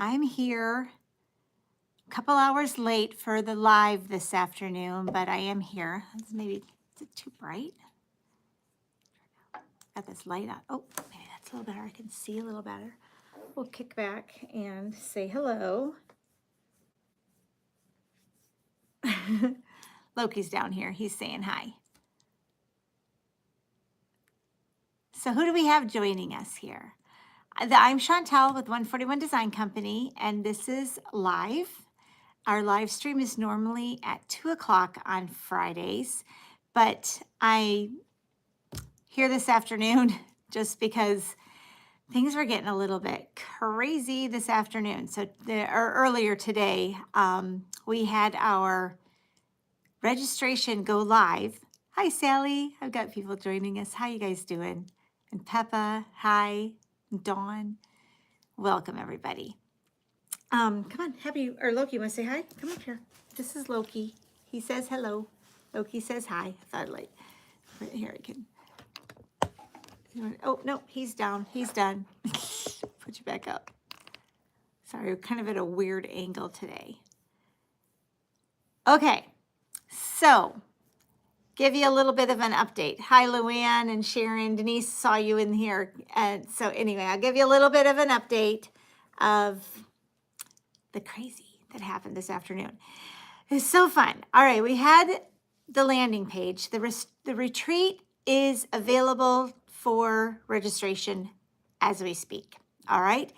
I'm here a couple hours late for the live this afternoon, but I am here. Is it too bright? Got this light on. Oh, maybe that's a little better. I can see a little better. We'll kick back and say hello. Loki's down here. He's saying hi. So who do we have joining us here? I'm Chantel with 141 Design Company, and this is live. Our live stream is normally at 2 o'clock on Fridays, but I here this afternoon just because things were getting a little bit crazy this afternoon. So earlier today, we had our registration go live. Hi, Sally. I've got people joining us. How you guys doing? And Peppa, hi. Dawn, welcome everybody. Come on, Loki, you want to say hi? Come up here. This is Loki. He says hello. Loki says hi. I thought like, here I can. Oh, no, he's down. He's done. Put you back up. Sorry, we're kind of at a weird angle today. Okay, so give you a little bit of an update. Hi, Luann and Sharon. Denise saw you in here. And so anyway, I'll give you a little bit of an update of the crazy that happened this afternoon. It was so fun. All right, we had the landing page. The retreat is available for registration as we speak. All right.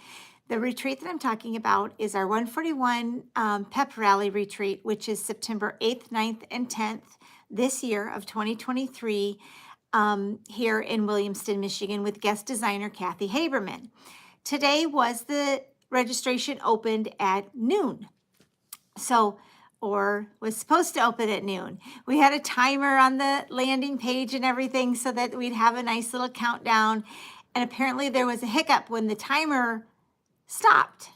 The retreat that I'm talking about is our 141 Pep Rally Retreat, which is September 8th, 9th, and 10th this year of 2023 here in Williamston, Michigan with guest designer Cathy Habermann. Today was the registration opened at noon. Or was supposed to open at noon. We had a timer on the landing page and everything so that we'd have a nice little countdown. And apparently there was a hiccup when the timer stopped.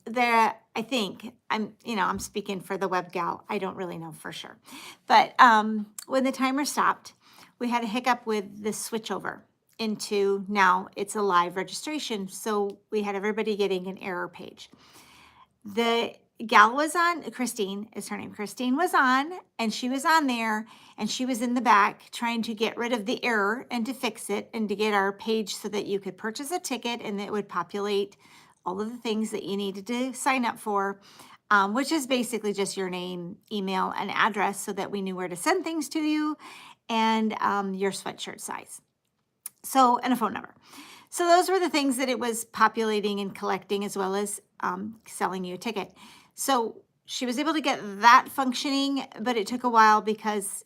I think I'm speaking for the web gal. I don't really know for sure. But when the timer stopped, we had a hiccup with the switchover into now it's a live registration. So we had everybody getting an error page. The gal was on, Christine is her name. Christine was on, and she was on there, and she was in the back trying to get rid of the error and to fix it and to get our page so that you could purchase a ticket and it would populate all of the things that you needed to sign up for, which is basically just your name, email, and address so that we knew where to send things to you and your sweatshirt size. So, and a phone number. So those were the things that it was populating and collecting as well as selling you a ticket. So she was able to get that functioning, but it took a while because,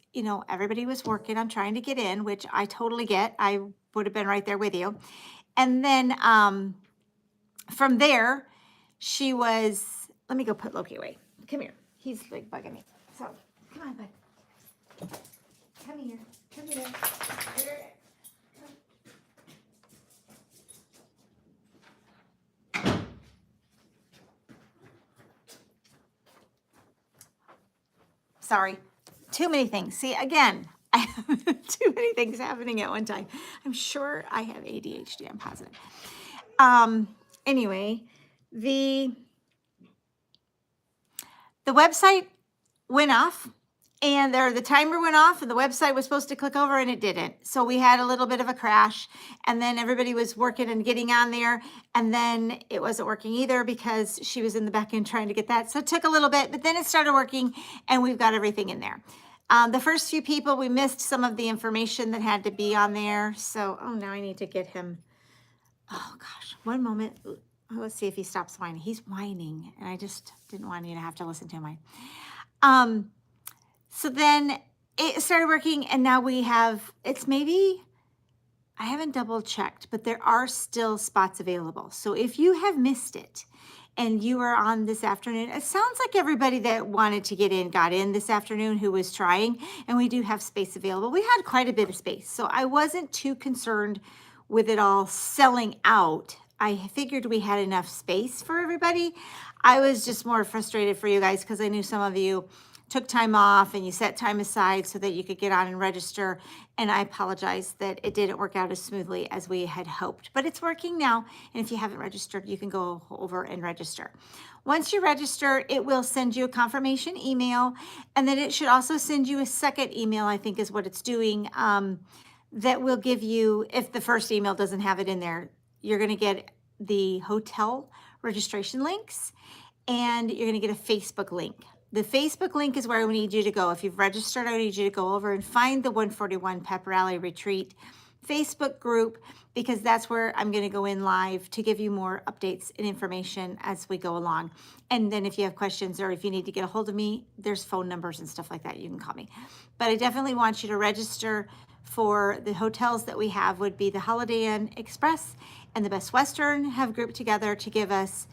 everybody was working on trying to get in, which I totally get. I would have been right there with you. And then from there, let me go put Loki away. Come here. He's like bugging me. So come on, bud. Come here. Come here. Sorry, too many things. See, again, I have too many things happening at one time. I'm sure I have ADHD. I'm positive. Anyway, the website went off and the timer went off and the website was supposed to click over and it didn't. So we had a little bit of a crash and then everybody was working and getting on there and then it wasn't working either because she was in the back end trying to get that. So it took a little bit, but then it started working and we've got everything in there. The first few people, we missed some of the information that had to be on there. So, now I need to get him. Oh gosh, one moment. Let's see if he stops whining. He's whining and I just didn't want you to have to listen to him whine. So then it started working and now we have, I haven't double checked, but there are still spots available. So if you have missed it and you are on this afternoon, it sounds like everybody that wanted to get in got in this afternoon who was trying, and we do have space available. We had quite a bit of space. So I wasn't too concerned with it all selling out. I figured we had enough space for everybody. I was just more frustrated for you guys because I knew some of you took time off and you set time aside so that you could get on and register. And I apologize that it didn't work out as smoothly as we had hoped, but it's working now. And if you haven't registered, you can go over and register. Once you register, it will send you a confirmation email, and then it should also send you a second email, I think is what it's doing, that will give you, if the first email doesn't have it in there, you're going to get the hotel registration links, and you're going to get a Facebook link. The Facebook link is where we need you to go. If you've registered, I need you to go over and find the 141 Pep Rally Retreat Facebook group, because that's where I'm going to go in live to give you more updates and information as we go along. And then if you have questions or if you need to get a hold of me, there's phone numbers and stuff like that. You can call me. But I definitely want you to register for the hotels that we have. Would be the Holiday Inn Express and the Best Western have grouped together to give us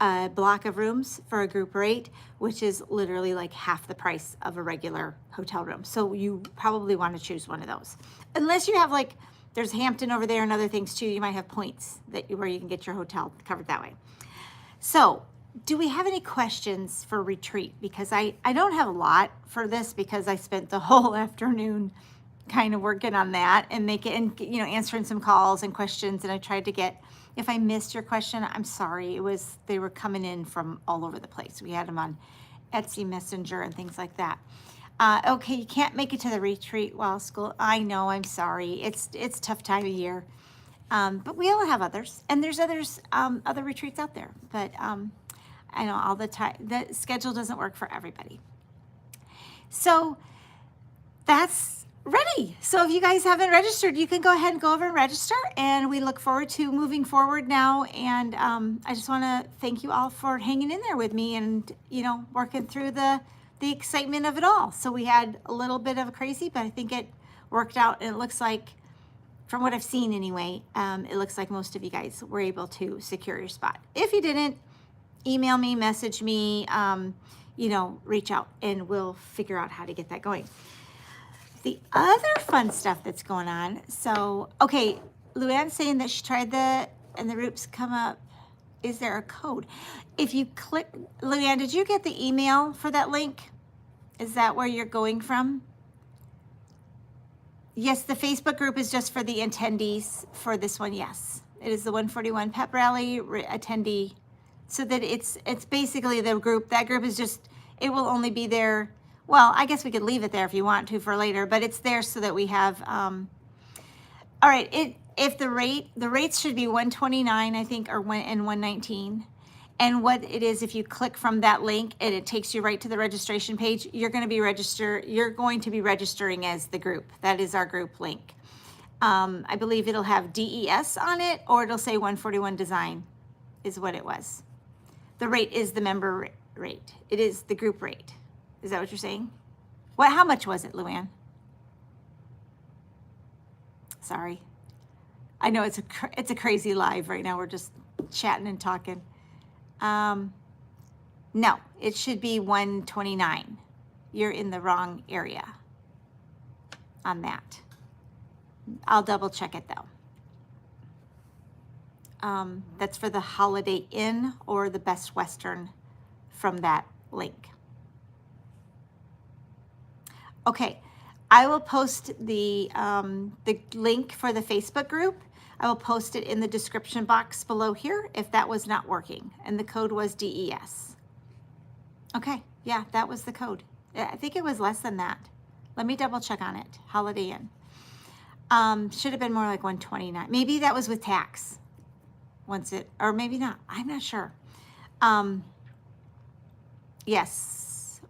a block of rooms for a group rate, which is literally like half the price of a regular hotel room. So you probably want to choose one of those. Unless you have, like, there's Hampton over there and other things too. You might have points where you can get your hotel covered that way. So do we have any questions for retreat? Because I don't have a lot for this, because I spent the whole afternoon kind of working on that and answering some calls and questions. And I tried to get, if I missed your question, I'm sorry. They were coming in from all over the place. We had them on Etsy Messenger and things like that. Okay, you can't make it to the retreat while school. I know, I'm sorry. It's a tough time of year. But we all have others, and there's other retreats out there. But I know all the time, the schedule doesn't work for everybody. So that's ready. So if you guys haven't registered, you can go ahead and go over and register, and we look forward to moving forward now. And I just want to thank you all for hanging in there with me and, working through the excitement of it all. So we had a little bit of a crazy, but I think it worked out. And it looks like, from what I've seen anyway, it looks like most of you guys were able to secure your spot. If you didn't, email me, message me, reach out, and we'll figure out how to get that going. The other fun stuff that's going on. So, okay, Luann's saying that she tried and the groups come up. Is there a code? If you click, Luann, did you get the email for that link? Is that where you're going from? Yes, the Facebook group is just for the attendees for this one. Yes, it is the 141 Pep Rally attendee. So that it's basically the group. That group is just, it will only be there. Well, I guess we could leave it there if you want to for later, but it's there so that we have, all right, if the rates should be 129, I think, and 119. And what it is, if you click from that link and it takes you right to the registration page, you're going to be registering as the group. That is our group link. I believe it'll have DES on it, or it'll say 141 design is what it was. The rate is the member rate. It is the group rate. Is that what you're saying? How much was it, Luann? Sorry. I know it's a crazy live right now. We're just chatting and talking. No, it should be 129. You're in the wrong area on that. I'll double check it though. That's for the Holiday Inn or the Best Western from that link. Okay, I will post the link for the Facebook group. I will post it in the description box below here if that was not working, and the code was DES. Okay, yeah, that was the code. I think it was less than that. Let me double check on it. Holiday Inn. Should have been more like 129. Maybe that was with tax. Or maybe not. I'm not sure. Yes.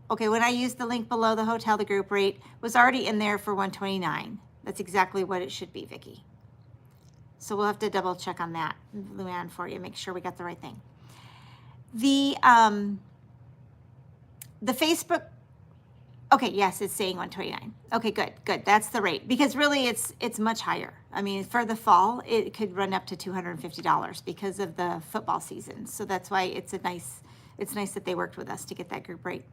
Okay, when I used the link below the hotel, the group rate was already in there for 129. That's exactly what it should be, Vicki. So we'll have to double check on that, Luann, for you, make sure we got the right thing. The Facebook, okay, yes, it's saying 129. Okay, good. That's the rate, because really it's much higher. I mean, for the fall, it could run up to $250 because of the football season. So that's why it's nice that they worked with us to get that group rate.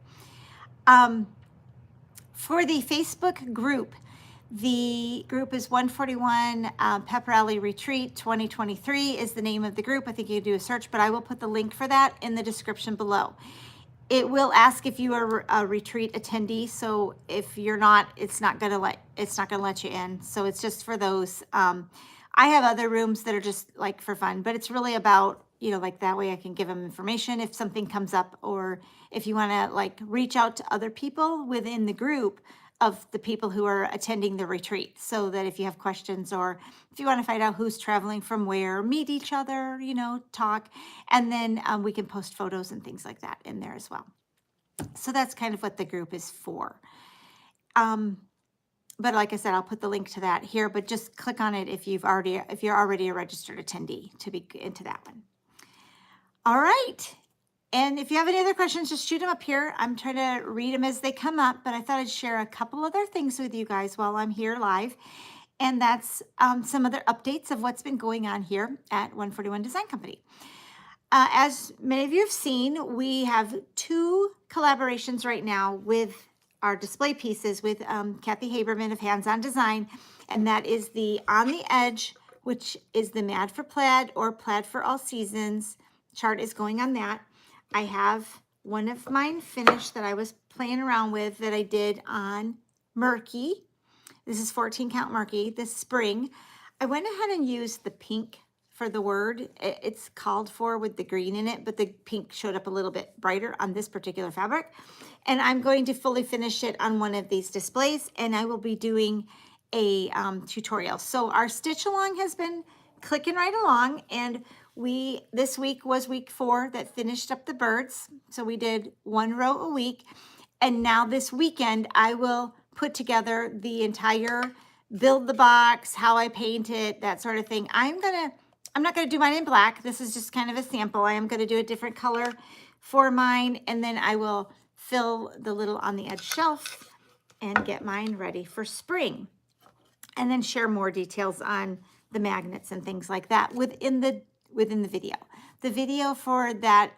For the Facebook group, the group is 141 Pep Rally Retreat 2023 is the name of the group. I think you can do a search, but I will put the link for that in the description below. It will ask if you are a retreat attendee. So if you're not, it's not gonna let you in. So it's just for those. I have other rooms that are just like for fun, but it's really about, like that way I can give them information if something comes up, or if you want to like reach out to other people within the group of the people who are attending the retreat, so that if you have questions, or if you want to find out who's traveling from where, meet each other, talk, and then we can post photos and things like that in there as well. So that's kind of what the group is for. But like I said, I'll put the link to that here, but just click on it if you're already a registered attendee to be into that one. All right. And if you have any other questions, just shoot them up here. I'm trying to read them as they come up, but I thought I'd share a couple other things with you guys while I'm here live. And that's some other updates of what's been going on here at 141 Design Company. As many of you have seen, we have 2 collaborations right now with our display pieces with Cathy Habermann of Hands On Design, and that is the On the Edge, which is the Mad for Plaid or Plaid for All Seasons chart is going on that. I have one of mine finished that I was playing around with that I did on Murky. This is 14 count Murky this spring. I went ahead and used the pink for the word. It's called for with the green in it, but the pink showed up a little bit brighter on this particular fabric. And I'm going to fully finish it on one of these displays, and I will be doing a tutorial. So our stitch along has been clicking right along, and this week was week 4 that finished up the birds. So we did 1 row a week, and now this weekend I will put together the entire build the box, how I paint it, that sort of thing. I'm not gonna do mine in black. This is just kind of a sample. I am gonna do a different color for mine, and then I will fill the little on the edge shelf and get mine ready for spring, and then share more details on the magnets and things like that within the video. The video for that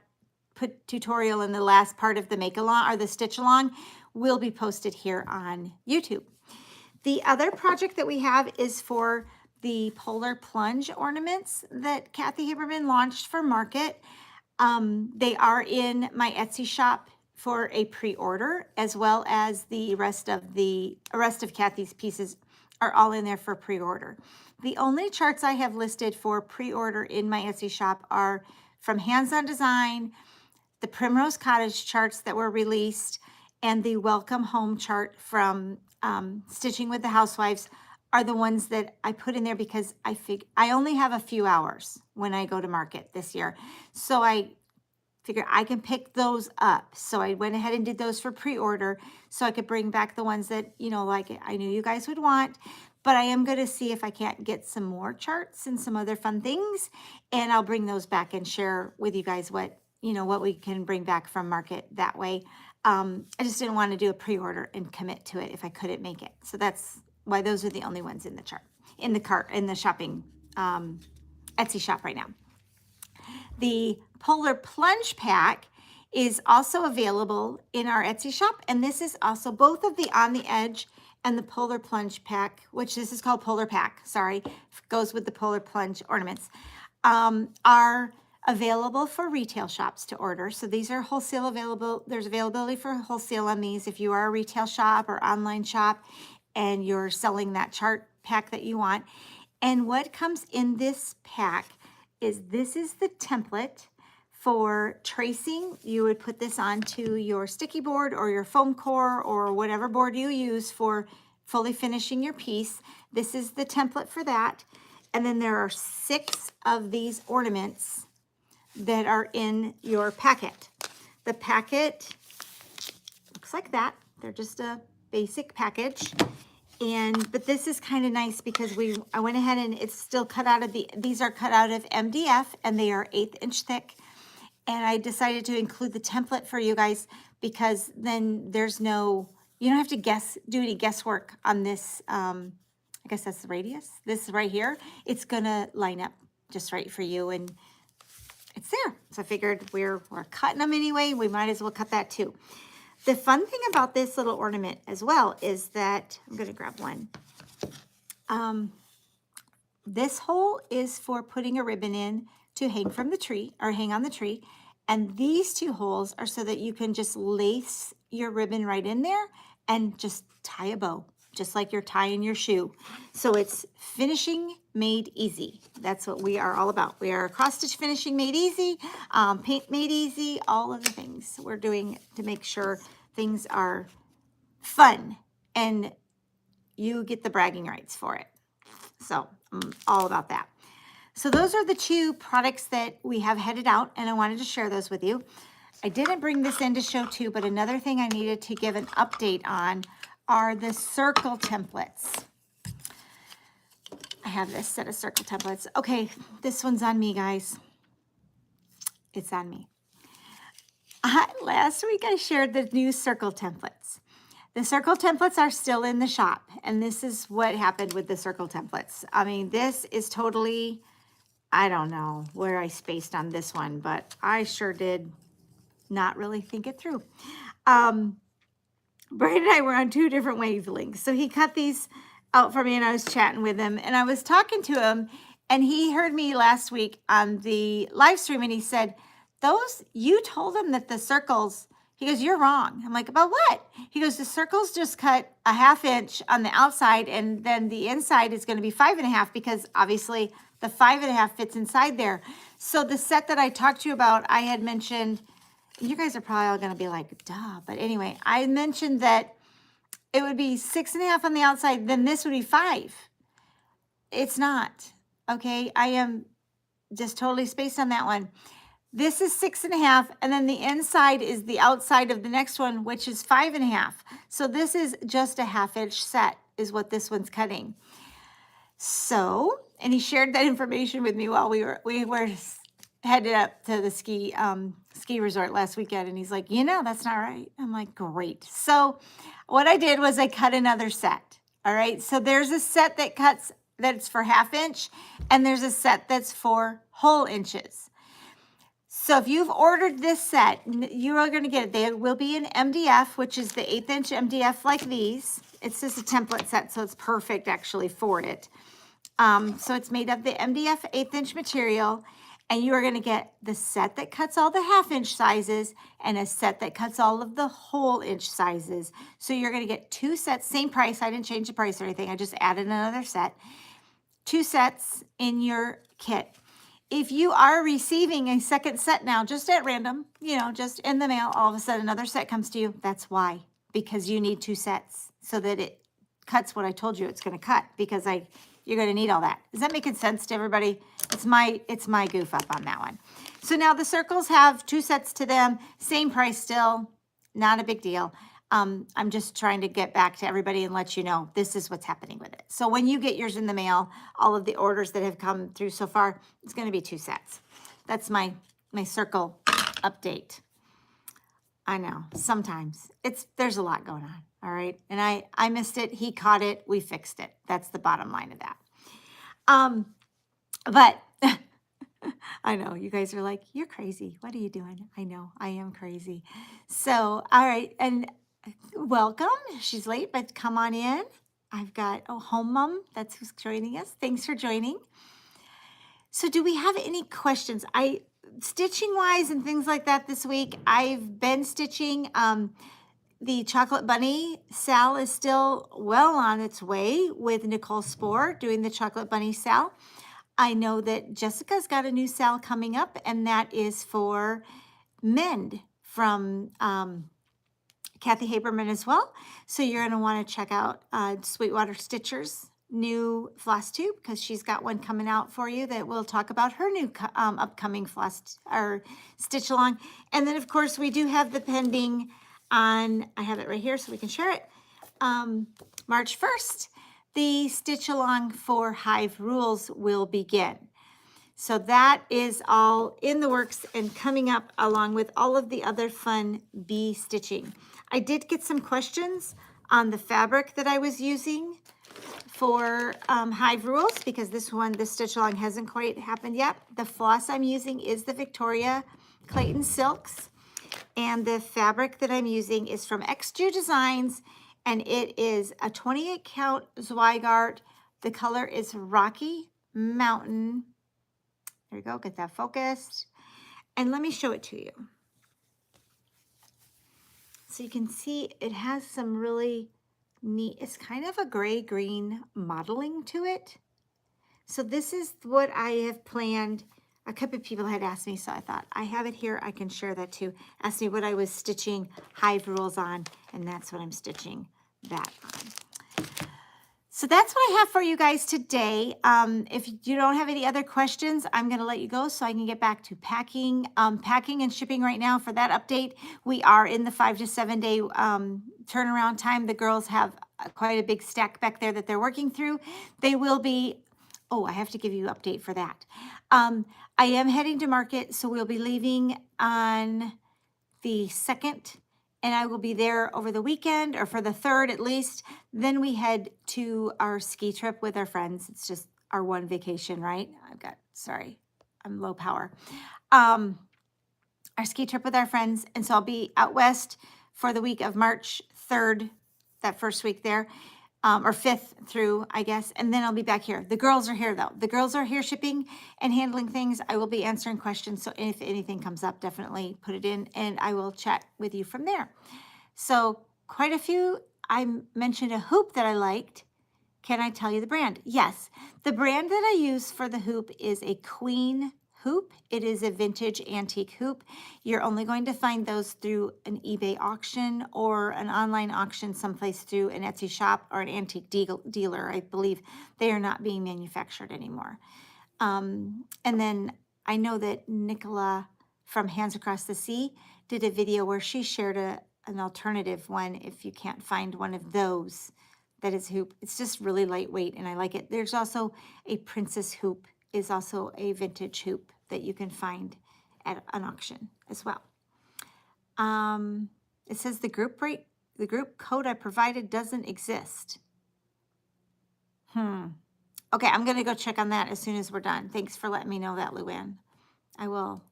tutorial in the last part of the make along or the stitch along will be posted here on YouTube. The other project that we have is for the polar plunge ornaments that Cathy Habermann launched for market. They are in my Etsy shop for a pre-order, as well as the rest of Cathy's pieces are all in there for pre-order. The only charts I have listed for pre-order in my Etsy shop are from Hands On Design, the Primrose Cottage charts that were released, and the Welcome Home chart from Stitching with the Housewives are the ones that I put in there because I only have a few hours when I go to market this year. So I figure I can pick those up. So I went ahead and did those for pre-order so I could bring back the ones that, like I knew you guys would want. But I am going to see if I can't get some more charts and some other fun things. And I'll bring those back and share with you guys what we can bring back from market that way. I just didn't want to do a pre-order and commit to it if I couldn't make it. So that's why those are the only ones in the chart, in the shopping Etsy shop right now. The Polar Plunge Pack is also available in our Etsy shop, and this is also both of the On the Edge and the Polar Plunge Pack, which this is called Polar Pack, sorry, goes with the Polar Plunge ornaments, are available for retail shops to order. So these are wholesale available. There's availability for wholesale on these if you are a retail shop or online shop and you're selling that chart pack that you want. And what comes in this pack is this is the template for tracing. You would put this onto your sticky board or your foam core or whatever board you use for fully finishing your piece. This is the template for that. And then there are 6 of these ornaments that are in your packet. The packet looks like that. They're just a basic package. But this is kind of nice because I went ahead and it's still cut out of these are cut out of MDF and they are 1/8 inch thick. And I decided to include the template for you guys because then you don't have to do any guesswork on this. I guess that's the radius. This right here, it's gonna line up just right for you, and it's there. So I figured we're cutting them anyway. We might as well cut that too. The fun thing about this little ornament as well is that, I'm going to grab one. This hole is for putting a ribbon in to hang from the tree or hang on the tree. And these two holes are so that you can just lace your ribbon right in there and just tie a bow, just like you're tying your shoe. So it's finishing made easy. That's what we are all about. We are cross stitch finishing made easy, paint made easy, all of the things we're doing to make sure things are fun and you get the bragging rights for it. So I'm all about that. So those are the two products that we have headed out, and I wanted to share those with you. I didn't bring this in to show too, but another thing I needed to give an update on are the circle templates. I have this set of circle templates. Okay, this one's on me, guys. It's on me. Last week I shared the new circle templates. The circle templates are still in the shop, and this is what happened with the circle templates. I mean, this is totally, I don't know where I spaced on this one, but I sure did not really think it through. Brian and I were on two different wavelengths. So he cut these out for me, and I was chatting with him, and I was talking to him, and he heard me last week on the live stream, and he said, you told him that the circles, he goes, you're wrong. I'm like, about what? He goes, the circles just cut a 1/2 inch on the outside, and then the inside is going to be 5.5 because obviously the 5.5 fits inside there. So the set that I talked to you about, I had mentioned, you guys are probably all going to be like, duh. But anyway, I mentioned that it would be 6.5 on the outside, then this would be 5. It's not. Okay. I am just totally spaced on that one. This is 6.5, and then the inside is the outside of the next one, which is 5.5. So this is just a 1/2 inch set is what this one's cutting. So, and he shared that information with me while we were headed up to the ski resort last weekend, and he's like, that's not right. I'm like, great. So what I did was I cut another set. All right. So there's a set that's for 1/2 inch, and there's a set that's for whole inches. So if you've ordered this set, you are going to get it. There will be an MDF, which is the 1/8 inch MDF like these. It's just a template set, so it's perfect actually for it. So it's made of the MDF 1/8 inch material, and you are going to get the set that cuts all the 1/2 inch sizes and a set that cuts all of the whole inch sizes. So you're going to get 2 sets, same price. I didn't change the price or anything. I just added another set. 2 sets in your kit. If you are receiving a second set now, just at random, just in the mail, all of a sudden another set comes to you, that's why. Because you need 2 sets so that it cuts what I told you it's going to cut, because you're going to need all that. Is that making sense to everybody? It's my goof up on that one. So now the circles have 2 sets to them, same price still, not a big deal. I'm just trying to get back to everybody and let you know this is what's happening with it. So when you get yours in the mail, all of the orders that have come through so far, it's going to be 2 sets. That's my circle update. I know sometimes there's a lot going on. All right. And I missed it. He caught it. We fixed it. That's the bottom line of that. But I know you guys are like, you're crazy. What are you doing? I know I am crazy. So, all right. And welcome. She's late, but come on in. I've got, home mom. That's who's joining us. Thanks for joining. So do we have any questions? Stitching wise and things like that this week, I've been stitching. The Chocolate Bunny Sal is still well on its way with Nicole Spohr doing the Chocolate Bunny Sal. I know that Jessica's got a new Sal coming up, and that is for Mend from Cathy Habermann as well. So you're going to want to check out Sweetwater Stitcher's new floss tube, because she's got one coming out for you that we'll talk about her new upcoming floss or stitch along. And then of course we do have the pending on, I have it right here so we can share it, March 1st, the stitch along for Hive Rules will begin. So that is all in the works and coming up along with all of the other fun bee stitching. I did get some questions on the fabric that I was using for Hive Rules, because this stitch along hasn't quite happened yet. The floss I'm using is the Victoria Clayton Silks, and the fabric that I'm using is from XJU Designs, and it is a 28 count Zweigart. The color is Rocky Mountain. There you go, get that focused. And let me show it to you. So you can see it has some really neat, it's kind of a gray-green modeling to it. So this is what I have planned. A couple of people had asked me, so I thought I have it here. I can share that too. Asked me what I was stitching hive rules on, and that's what I'm stitching that on. So that's what I have for you guys today. If you don't have any other questions, I'm going to let you go so I can get back to packing. Packing and shipping right now for that update. We are in the 5 to 7 day turnaround time. The girls have quite a big stack back there that they're working through. They will be, oh, I have to give you an update for that. I am heading to market, so we'll be leaving on the 2nd, and I will be there over the weekend, or for the 3rd at least. Then we head to our ski trip with our friends. It's just our one vacation, right? Sorry, I'm low power. Our ski trip with our friends, and so I'll be out west for the week of March 3rd, that first week there, or 5th through, I guess, and then I'll be back here. The girls are here, though. The girls are here shipping and handling things. I will be answering questions, so if anything comes up, definitely put it in, and I will chat with you from there. So quite a few. I mentioned a hoop that I liked. Can I tell you the brand? Yes. The brand that I use for the hoop is a Queen hoop. It is a vintage antique hoop. You're only going to find those through an eBay auction or an online auction someplace through an Etsy shop or an antique dealer. I believe they are not being manufactured anymore. And then I know that Nicola from Hands Across the Sea did a video where she shared an alternative one if you can't find one of those that is hoop. It's just really lightweight and I like it. There's also a Princess hoop, is also a vintage hoop that you can find at an auction as well. It says the group code I provided doesn't exist. Okay, I'm going to go check on that as soon as we're done. Thanks for letting me know that, Luann. I will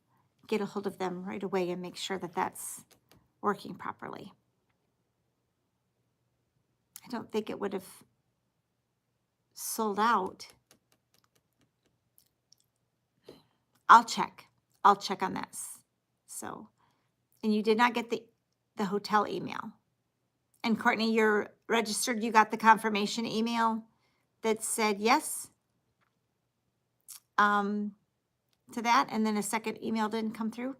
get a hold of them right away and make sure that that's working properly. I don't think it would have sold out. I'll check on this. So, and you did not get the hotel email. And Courtney, you're registered, you got the confirmation email that said yes to that, and then a second email didn't come through.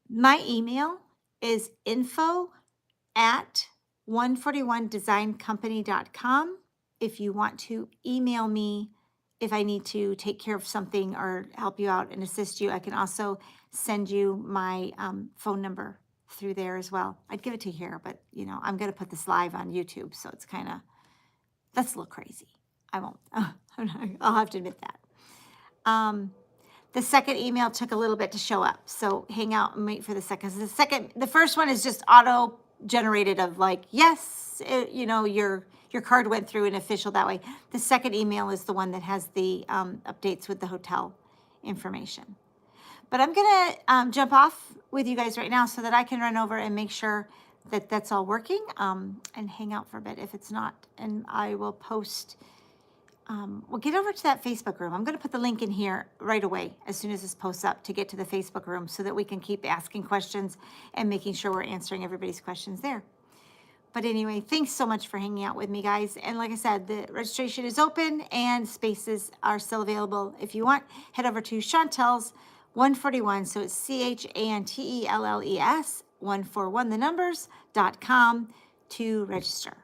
My email is info@141designcompany.com. If you want to email me, if I need to take care of something or help you out and assist you, I can also send you my phone number through there as well. I'd give it to you here, but you know, I'm going to put this live on YouTube, so it's kind of, that's a little crazy. I won't, I'll have to admit that. The second email took a little bit to show up, so hang out and wait for the second. The first one is just auto generated of like, yes, you know, your card went through and official that way. The second email is the one that has the updates with the hotel information. But I'm gonna jump off with you guys right now so that I can run over and make sure that that's all working, and hang out for a bit if it's not. And I will post, we'll get over to that Facebook room. I'm gonna put the link in here right away as soon as this posts up to get to the Facebook room so that we can keep asking questions and making sure we're answering everybody's questions there. But anyway, thanks so much for hanging out with me, guys. And like I said, the registration is open and spaces are still available. If you want, head over to Chantel's 141. So it's CHANTELLES 141 the numbers.com to register.